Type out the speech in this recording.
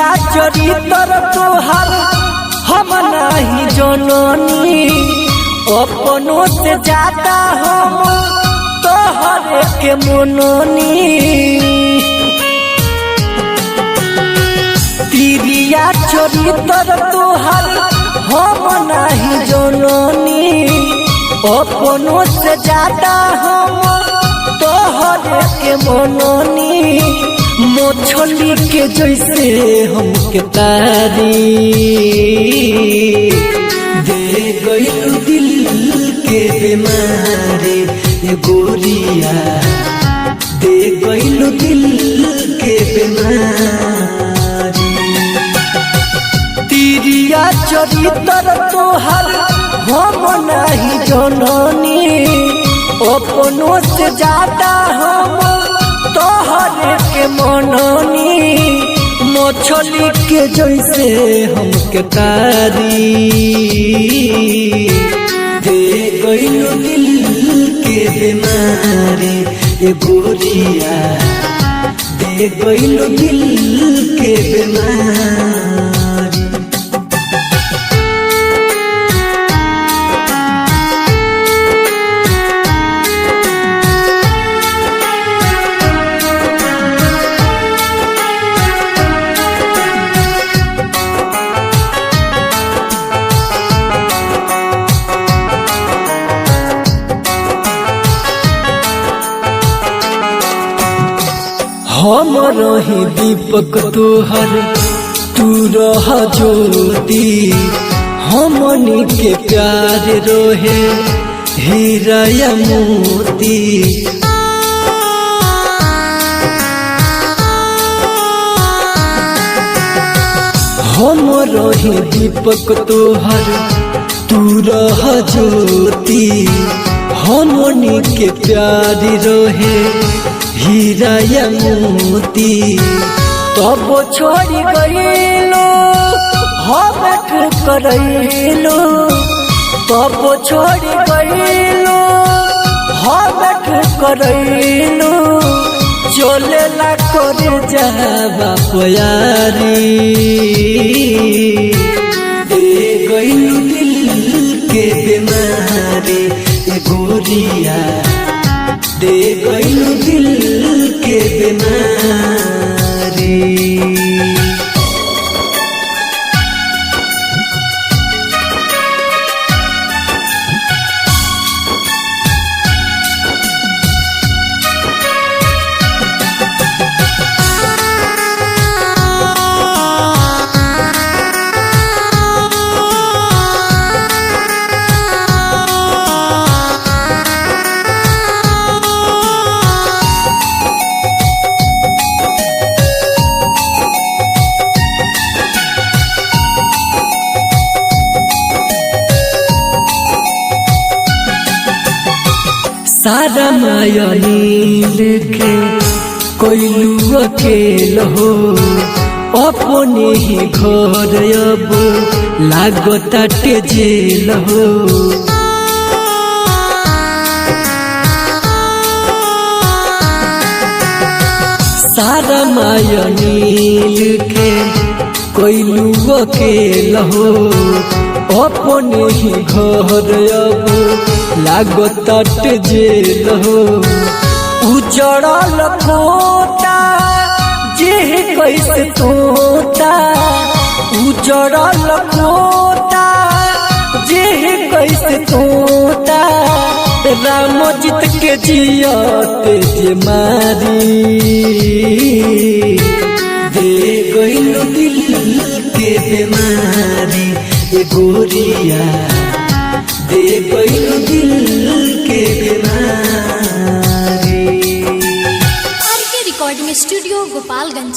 चरित्र तोहर हम नहीं जननी, अपनों से ज्यादा हम तोहर के मननी। तिरिया चरित्र तोहर हम नहीं जननी, अपनों से ज्यादा हम तोहर के मननी। मछली के जैसे हमके तारी दे गइल दिल के बीमारी, ये गोरिया दे गइल दिल के बीमारी। तिरिया चरित्र तोहर हम नहीं जननी, अपनों से ज्यादा हम तोहर के मननी। मछली के जैसे हमके तारी दे गइल दिल के बीमारी, ये गोरिया दे गइल दिल के बीमारी। हम रही दीपक तोहर तू रह ज्योति, हमनी के प्यार रोहे हीरा या मोती। हम रही दीपक तोहर तू रह ज्योति, हमनी के प्यार रोहे हीरा या मोती। तब छोड़ी गइलो हम करैलो, तब छोड़ी गइलो हम करैलो। चले ला करे जावा प्यारी दे गइल दिल के बीमारी, ये गोरिया दे गइल दिल के बीमारी। सारा माया नील के कोइलू अकेल हो, अपने ही घर अब लागताटे जेल हो। सारा माया नील के कोइलू अकेल हो, अपने ही घर अब लागताटे जेल हो। उजड़ल खोता जे कैसे तोता, उजड़ल खोता जे कैसे तोता। रामजीत के जियते जे मारी दे गइल दिल के बीमारी, ये गोरिया दे गइल दिल के बीमारी। RK recording studio Gopalganj.